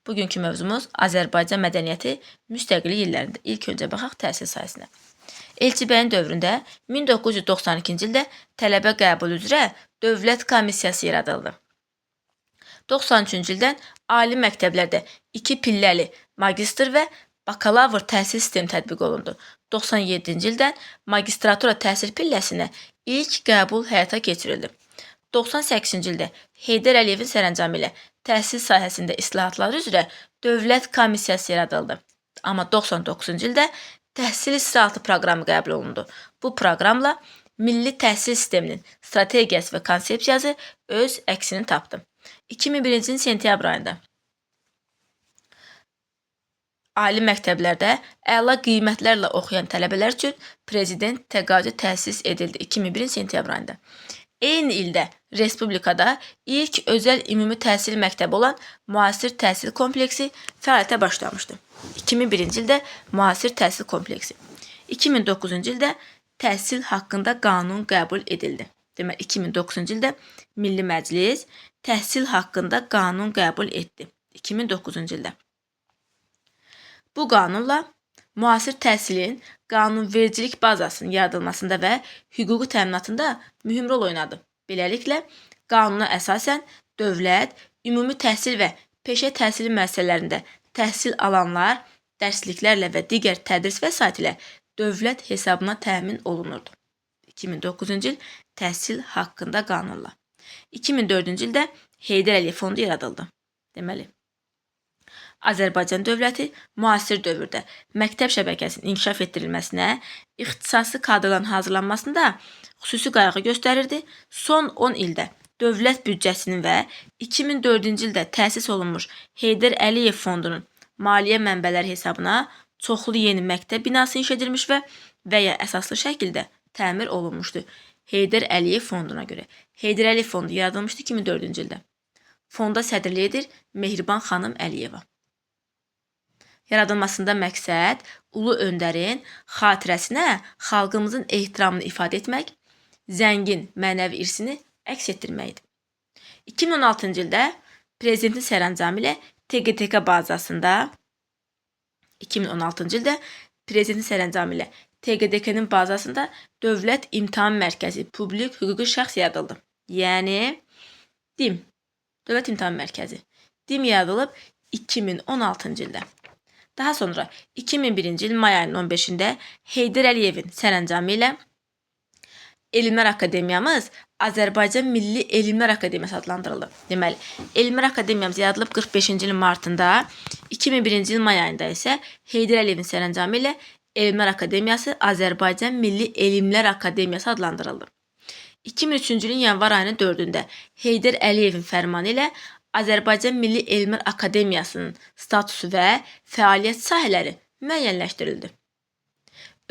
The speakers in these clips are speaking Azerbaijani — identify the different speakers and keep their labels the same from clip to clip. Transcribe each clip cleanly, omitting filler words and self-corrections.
Speaker 1: Bugünkü mövzumuz Azərbaycan mədəniyyəti müstəqillik illərində. İlk öncə baxaq təhsil sahəsinə. Elçi bəyin dövründə 1992-ci ildə tələbə qəbulu üzrə dövlət komissiyası yaradıldı. 93-cü ildən ali məktəblərdə 2 pilləli magistr və bakalavr təhsil sistemi tətbiq olundu. 97-ci ildən magistratura təhsil pilləsinə ilk qəbul həyata keçirildi. 98-ci ildə Heydər Əliyevin sərəncamı ilə təhsil sahəsində islahatlar üzrə dövlət komissiyası yaradıldı. Amma 99-cu ildə təhsil islahatı proqramı qəbul olundu. Bu proqramla milli təhsil sisteminin strategiyası və konsepsiyası öz əksini tapdı. 2001-ci ilin sentyabr ayında ali məktəblərdə əla qiymətlərlə oxuyan tələbələr üçün prezident təqaüdü təsis edildi 2001-ci ilin sentyabr ayında. Eyni ildə Respublikada ilk özəl ümumi təhsil məktəbi olan müasir təhsil kompleksi fəaliyyətə başlamışdı. 2001-ci ildə müasir təhsil kompleksi. 2009-cu ildə təhsil haqqında qanun qəbul edildi. Demək, 2009-cu ildə Milli Məclis təhsil haqqında qanun qəbul etdi. 2009-cu ildə. Bu qanunla müasir təhsilin qanunvericilik bazasının yaradılmasında və hüquqi təminatında mühüm rol oynadı. Beləliklə, qanuna əsasən dövlət, ümumi təhsil və peşə təhsili müəssisələrində təhsil alanlar dərsliklərlə və digər tədris vəsait ilə dövlət hesabına təmin olunurdu. 2009-cu il təhsil haqqında qanunla. 2004-cü ildə Heydər Əliyev fondu yaradıldı. Deməli, Azərbaycan dövləti müasir dövrdə məktəb şəbəkəsinin inkişaf etdirilməsinə, ixtisaslı kadrların hazırlanmasında xüsusi qayğı göstərirdi. Son 10 ildə dövlət büdcəsinin və 2004-cü ildə təsis olunmuş Heydər Əliyev fondunun maliyyə mənbələri hesabına çoxlu yeni məktəb binası inşa edilmiş və ya əsaslı şəkildə təmir olunmuşdu. Heydər Əliyev fonduna görə. Heydər Əliyev fondu yaradılmışdı 2004-cü ildə. Fonda sədrlik edir Mehriban xanım Əliyeva. Yaradılmasında məqsəd ulu öndərin xatirəsinə xalqımızın ehtiramını ifadə etmək, zəngin mənəvi irsini əks etdirməkdir. 2016-cı ildə prezidentin sərəncamı ilə TGTK bazasında 2016-cı ildə prezidentin sərəncamı ilə TGTK-nin bazasında Dövlət İmtahan Mərkəzi publik hüquqi şəxs yaradıldı. Yəni DİM, Dövlət İmtahan Mərkəzi. DİM yaradılıb 2016-cı ildə. Daha sonra 2001-ci il may ayının 15-də Heydər Əliyevin sərəncamı ilə Elmlər Akademiyamız Azərbaycan Milli Elmlər Akademiyası adlandırıldı. Deməli, Elmlər Akademiyamız yaradılıb 45-ci ilin martında, 2001-ci il may ayında isə Heydər Əliyevin sərəncamı ilə Elmlər Akademiyası Azərbaycan Milli Elmlər Akademiyası adlandırıldı. 2003-cü ilin yanvar ayının 4-də Heydər Əliyevin fərmanı ilə Azərbaycan Milli Elmlər Akademiyasının statusu və fəaliyyət sahələri müəyyənləşdirildi.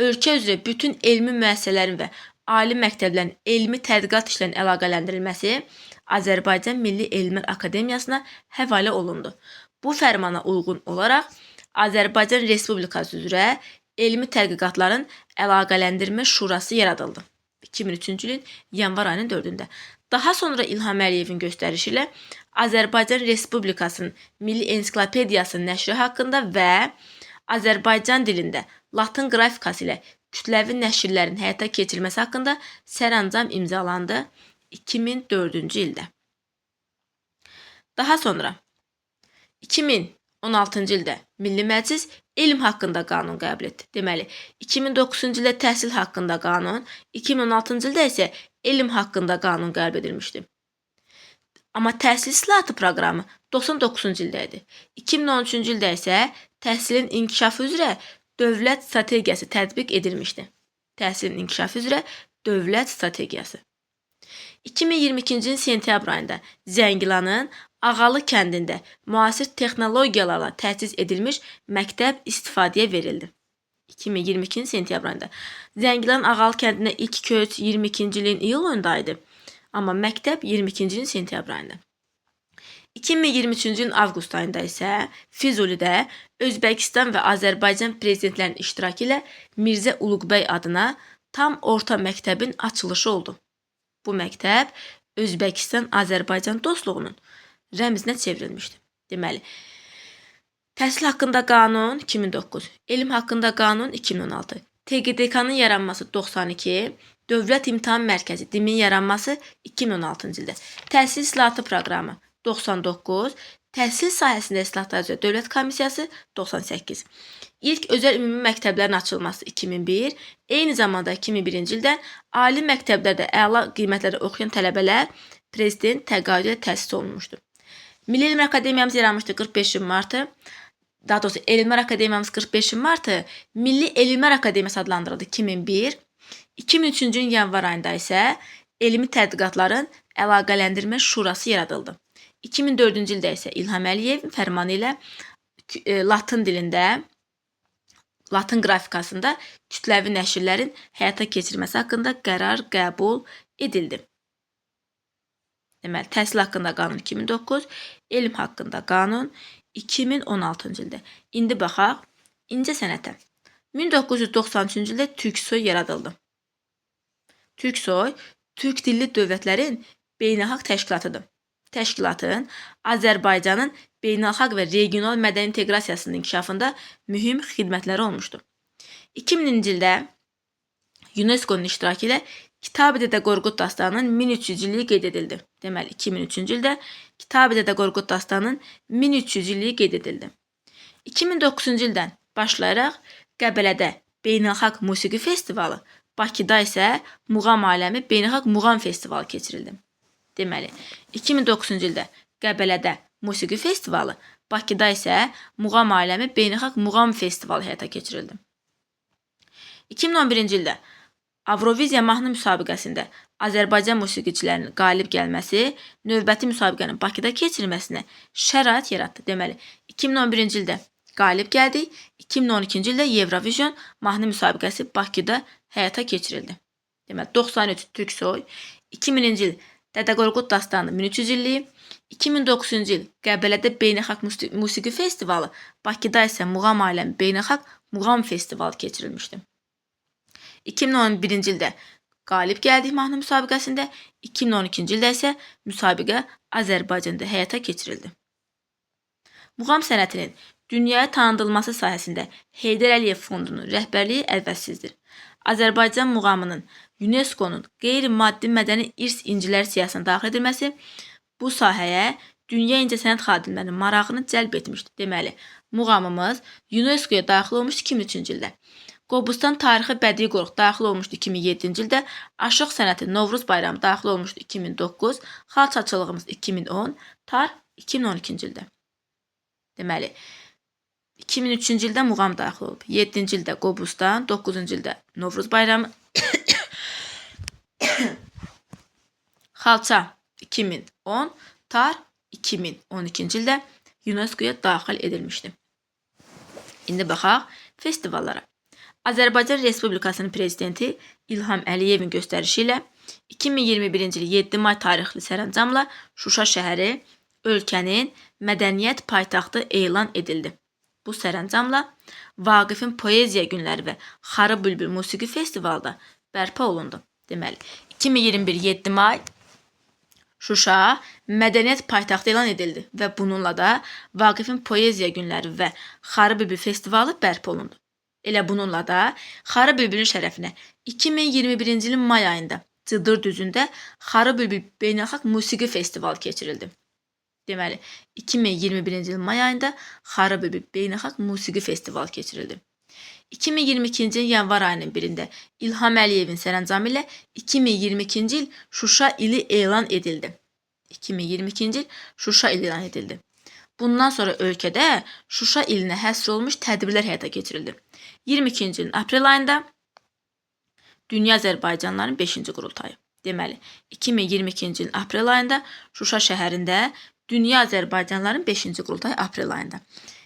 Speaker 1: Ölkə üzrə bütün elmi müəssisələrin və ali məktəblərin elmi tədqiqat işlərinin əlaqələndirilməsi Azərbaycan Milli Elmlər Akademiyasına həvalə olundu. Bu fərmana uyğun olaraq Azərbaycan Respublikası üzrə elmi tədqiqatların əlaqələndirmə şurası yaradıldı. 2003-cü ilin yanvar ayının 4-də. Daha sonra İlham Əliyevin göstərişi ilə Azərbaycan Respublikasının Milli Ensiklopediyasının nəşri haqqında və Azərbaycan dilində latın qrafikası ilə kütləvi nəşrlərin həyata keçirilməsi haqqında sərəncam imzalandı 2004-cü ildə. Daha sonra 2016-cı ildə Milli Məclis elm haqqında qanun qəbul etdi. Deməli, 2009-cu ildə təhsil haqqında qanun, 2016-cı ildə isə elm haqqında qanun qəbul edilmişdi. Amma təhsil islahatı proqramı 99-cu ildə idi. 2013-cü ildə isə təhsilin inkişafı üzrə dövlət strategiyası tətbiq edilmişdi. Təhsilin inkişafı üzrə dövlət strategiyası. 2022-ci ilin sentyabr ayında Zəngilanın Ağalı kəndində müasir texnologiyalarla təchiz edilmiş məktəb istifadəyə verildi. 2022-ci ilin sentyabr ayında Zəngilan Ağalı kəndinə ilk köç 22-ci ilin iyul ayında idi. Amma məktəb 22-ci ilin sentyabr ayında. 2023-cü ilin avqust ayında isə Füzulidə Özbəkistan və Azərbaycan prezidentlərinin iştirakı ilə Mirzə Uluqbəy adına tam orta məktəbin açılışı oldu. Bu məktəb Özbəkistan-Azərbaycan dostluğunun rəmzinə çevrilmişdi. Deməli, Təhsil haqqında qanun 2009, elm haqqında qanun 2016, TQDK-nın yaranması 92, Dövlət İmtahan Mərkəzi DİM-in yaranması 2016-cı ildə, Təhsil İslahatı proqramı 99, Təhsil sahəsində İslahatlar üzrə Dövlət Komissiyası 98, İlk özəl ümumi məktəblərin açılması 2001, eyni zamanda 2001-ci ildən ali məktəblərdə əla qiymətlərdə oxuyan tələbələr prezident təqaüdü ilə təsis olunmuşdur. Milli Elmlər Akademiyamız yaranmışdı 45 martı. Daha doğrusu Elmlər Akademiyamız 45 martı Milli Elmlər Akademiyası adlandırıldı 2001. 2003-cü ilin yanvar ayında isə Elmi Tədqiqatların Əlaqələndirmə Şurası yaradıldı. 2004-cü ildə isə İlham Əliyevin fərmanı ilə Latın dilində, Latın qrafikasında kütləvi nəşrlərin həyata keçirilməsi haqqında qərar qəbul edildi. Deməli, təhsil haqqında qanun 2009, elm haqqında qanun 2016-cı ildə. İndi baxaq incə sənətə. 1993-cü ildə Türksoy yaradıldı. Türksoy, Türk dilli dövlətlərin beynəlxalq təşkilatıdır. Təşkilatın Azərbaycanın beynəlxalq və regional mədəni inteqrasiyasının inkişafında mühüm xidmətləri olmuşdur. 2000-ci ildə UNESCO-nun iştirakı ilə Kitabi Dədə Qorqud dastanının 1300 illiyi qeyd edildi. Deməli, 2003-cü ildə Kitabi Dədə Qorqud dastanının 1300 illiyi qeyd edildi. 2009-cu ildən başlayaraq Qəbələdə Beynəlxalq Musiqi Festivalı, Bakıda isə Muğam Aləmi Beynəlxalq Muğam Festivalı keçirildi. Deməli, 2009-cu ildə Qəbələdə Musiqi Festivalı, Bakıda isə Muğam Aləmi Beynəlxalq Muğam Festivalı həyata keçirildi. 2011-ci ildə Avroviziya mahnı müsabiqəsində Azərbaycan musiqiçilərinin qalib gəlməsi növbəti müsabiqənin Bakıda keçirilməsinə şərait yaratdı. Deməli, 2011-ci ildə qalib gəldik, 2012-ci ildə Eurovision mahnı müsabiqəsi Bakıda həyata keçirildi. Deməli, 93 Türksoy, 2000-ci il Dədə Qorqud dastanı 1300 illiyi, 2009-cu il Qəbələdə Beynəlxalq Musiqi Festivalı, Bakıda isə Muğam Aləmi Beynəlxalq Muğam Festivalı keçirilmişdi. 2011-ci ildə qalib gəldik mahnı müsabiqəsində, 2012-ci ildə isə müsabiqə Azərbaycanda həyata keçirildi. Muğam sənətinin dünyaya tanıdılması sahəsində Heydər Əliyev Fondunun rəhbərliyi əvəzsizdir. Azərbaycan muğamının UNESCO-nun qeyri-maddi mədəni irs inciləri siyahısına daxil edilməsi bu sahəyə dünya incəsənət xadimlərinin marağını cəlb etmişdir. Deməli, muğamımız UNESCO-ya daxil olmuşdu 2003-cü ildə. Qobustan tarixi bədii qoruq daxil olmuşdu 2007-ci ildə, Aşıq sənəti Novruz bayramı daxil olmuşdu 2009, xalçaçılığımız 2010, tar 2012-ci ildə. Deməli, 2003-cü ildə muğam daxil olub, 7-ci ildə Qobustan, 9-cu ildə Novruz bayramı, xalça 2010, tar 2012-ci ildə UNESCO-ya daxil edilmişdi. İndi baxaq festivallara. Azərbaycan Respublikasının prezidenti İlham Əliyevin göstərişi ilə 2021-ci il 7 may tarixli sərəncamla Şuşa şəhəri ölkənin mədəniyyət paytaxtı elan edildi. Bu sərəncamla Vaqifin Poeziya günləri və Xarı Bülbül Musiqi Festivalı da bərpa olundu. Deməli, 2021 7 may Şuşa mədəniyyət paytaxtı elan edildi və bununla da Vaqifin Poeziya günləri və Xarı Bülbül Festivalı bərpa olundu. Elə bununla da Xarı Bülbülün şərəfinə 2021-ci ilin may ayında Cıdır düzündə Xarı Bülbül Beynəlxalq Musiqi Festivalı keçirildi. Deməli, 2021-ci ilin may ayında Xarı Bülbül Beynəlxalq Musiqi Festivalı keçirildi. 2022-ci ilin yanvar ayının birində İlham Əliyevin sərəncamı ilə 2022-ci il Şuşa ili elan edildi. 2022-ci il Şuşa ili elan edildi. Bundan sonra ölkədə Şuşa ilinə həsr olmuş tədbirlər həyata keçirildi. 22-ci ilin aprel ayında Dünya Azərbaycanlıların 5-ci qurultayı. Deməli, 2022-ci ilin aprel ayında Şuşa şəhərində Dünya Azərbaycanlıların 5-ci qurultayı aprel ayında.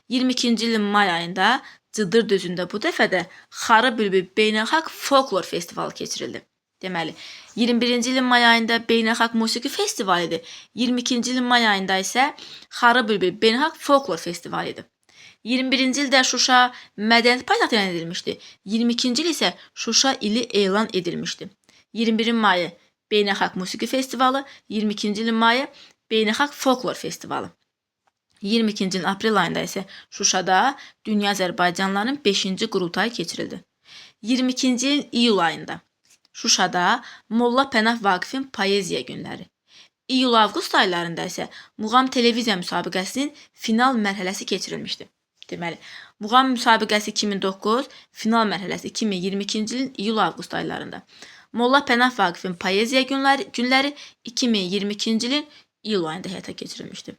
Speaker 1: 22-ci ilin may ayında Cıdır düzündə bu dəfə də Xarı Bülbül Beynəlxalq Folklor Festivalı keçirildi. Deməli, 21-ci ilin may ayında Beynəlxalq Musiqi Festivalı idi. 22-ci ilin may ayında isə Xarı Bülbül Beynəlxalq Folklor Festivalı idi. 21-ci ildə Şuşa mədəniyyət paytaxtı elan edilmişdi. 22-ci il isə Şuşa ili elan edilmişdi. 21-in mayı Beynəlxalq Musiqi Festivalı, 22-ci ilin mayı Beynəlxalq Folklor Festivalı. 22-ci ilin aprel ayında isə Şuşada Dünya Azərbaycanlılarının 5-ci qurultayı keçirildi. 22-ci ilin iyul ayında Şuşada Molla Pənah Vaqifin poeziya günləri. İyul-avqust aylarında isə muğam televiziya müsabiqəsinin final mərhələsi keçirilmişdi. Deməli, muğam müsabiqəsi 2009, final mərhələsi 2022-ci ilin iyul-avqust aylarında. Molla Pənah Vaqifin poeziya günləri 2022-ci ilin iyul ayında həyata keçirilmişdi.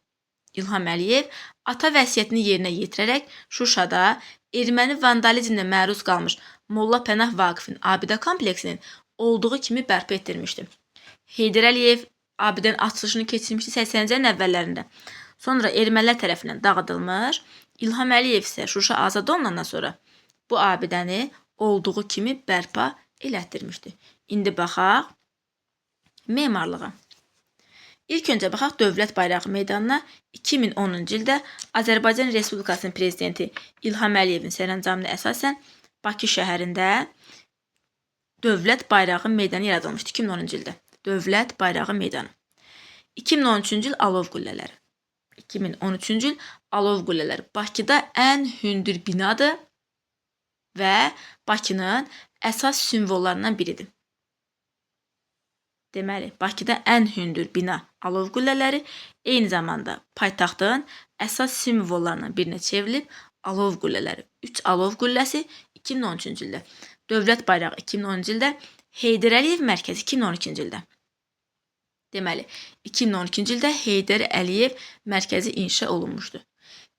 Speaker 1: İlham Əliyev ata vəsiyyətini yerinə yetirərək Şuşada erməni vandalizminə məruz qalmış Molla Pənah Vaqifin abidə kompleksinin olduğu kimi bərpa etdirmişdi. Heydər Əliyev abidənin açılışını keçirmişdi 80-ci ilin əvvəllərində. Sonra ermənilər tərəfindən dağıdılmış. İlham Əliyev isə Şuşa azad olunandan sonra bu abidəni olduğu kimi bərpa elətdirmişdi. İndi baxaq memarlığa. İlk öncə baxaq Dövlət Bayrağı meydanına. 2010-cu ildə Azərbaycan Respublikasının prezidenti İlham Əliyevin sərəncamına əsasən Bakı şəhərində Dövlət Bayrağı meydanı yaradılmışdı 2010-cu ildə. Dövlət Bayrağı meydanı. 2013-cü il alov qüllələri. 2013-cü il alov qüllələri Bakıda ən hündür binadır və Bakının əsas simvollarından biridir. Deməli, Bakıda ən hündür bina alov qüllələri eyni zamanda paytaxtın əsas simvollarından birinə çevrilib alov qüllələri. 3 alov qülləsi 2013-cü ildə. Dövlət Bayrağı 2010-cu ildə. Heydər Əliyev mərkəzi 2012-ci ildə. Deməli, 2012-ci ildə Heydər Əliyev mərkəzi inşa olunmuşdu.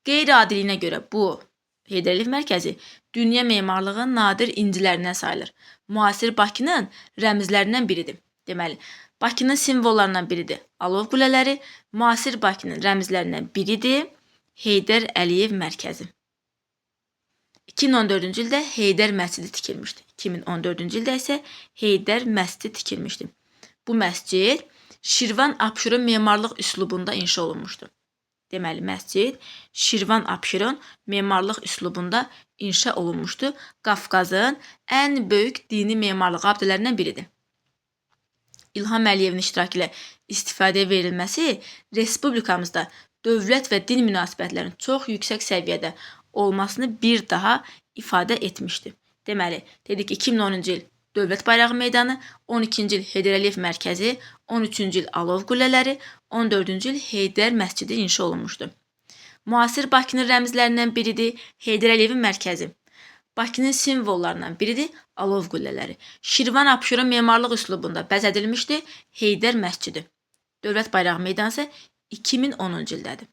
Speaker 1: Qeyri-adiliyinə görə bu Heydər Əliyev mərkəzi dünya memarlığının nadir incilərindən sayılır. Müasir Bakının rəmzlərindən biridir. Deməli, Bakının simvollarından biridir alov qüllələri, müasir Bakının rəmzlərindən biridir Heydər Əliyev mərkəzi. 2014-cü ildə Heydər məscidi tikilmişdi. 2014-cü ildə isə Heydər məscidi tikilmişdi. Bu məscid Şirvan-Abşeron memarlıq üslubunda inşa olunmuşdu. Deməli, məscid Şirvan-Abşeron memarlıq üslubunda inşa olunmuşdu. Qafqazın ən böyük dini memarlıq abidələrindən biridir. İlham Əliyevin iştirakı ilə istifadəyə verilməsi respublikamızda dövlət və din münasibətlərinin çox yüksək səviyyədə olmasını bir daha ifadə etmişdi. Deməli, dedik ki, 2010-cu il Dövlət Bayrağı meydanı, 12-ci il Heydər Əliyev mərkəzi, 13-cü il alov qüllələri, 14-cü il Heydər məscidi inşa olunmuşdu. Müasir Bakının rəmzlərindən biridir Heydər Əliyevin mərkəzi. Bakının simvollarından biridir alov qüllələri. Şirvan-Abşeron memarlıq üslubunda bəzədilmişdi Heydər məscidi. Dövlət Bayrağı meydanı isə 2010-cu ildədir.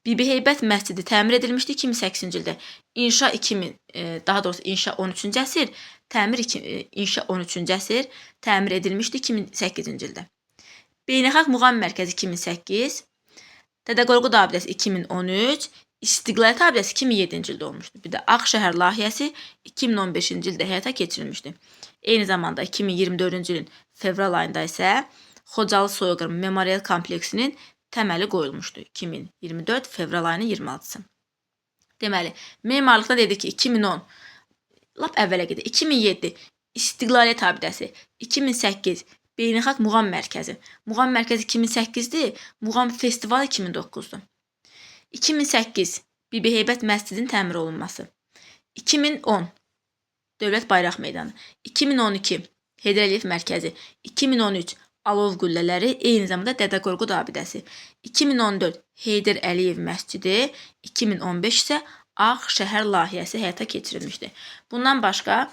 Speaker 1: Bibi Heybət məscidi təmir edilmişdi 2008-ci ildə. İnşa 13-cü əsr, inşa 13-cü əsr təmir edilmişdi 2008-ci ildə. Beynəlxalq Muğam Mərkəzi 2008, Dədə Qorqud abidəsi 2013, İstiqlaliyyət abidəsi 2007-ci ildə olmuşdu. Bir də Ağşəhər layihəsi 2015-ci ildə həyata keçirilmişdi. Eyni zamanda 2024-cü ilin fevral ayında isə Xocalı Soyqırım Memorial kompleksinin təməli qoyulmuşdu. 2024 fevral ayının 26-sı. Deməli, memarlıqda dedik ki, 2010, lap əvvələ gedir, 2007 İstiqlaliyyət abidəsi, 2008 Beynəlxalq Muğam Mərkəzi. Muğam Mərkəzi 2008-dir, Muğam Festivalı 2009-dur. 2008 Bibi Heybət məscidinin təmir olunması. 2010 Dövlət Bayraq meydanı. 2012 Heydər Əliyev mərkəzi. 2013 alov qüllələri, eyni zamanda Dədə Qorqud abidəsi. 2014 Heydər Əliyev məscidi. 2015 isə Ağşəhər layihəsi həyata keçirilmişdi. Bundan başqa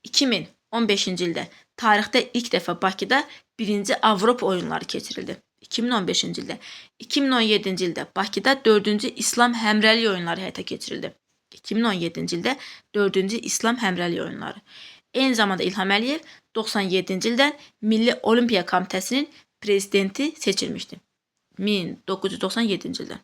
Speaker 1: 2015-ci ildə tarixdə ilk dəfə Bakıda 1-ci Avropa oyunları keçirildi. 2015-ci ildə. 2017-ci ildə Bakıda 4-cü İslam həmrəlik oyunları həyata keçirildi. 2017-ci ildə 4-cü İslam həmrəlik oyunları. Eyni zamanda İlham Əliyev 97-ci ildən Milli Olimpiya Komitəsinin prezidenti seçilmişdi. 1997-ci ildə.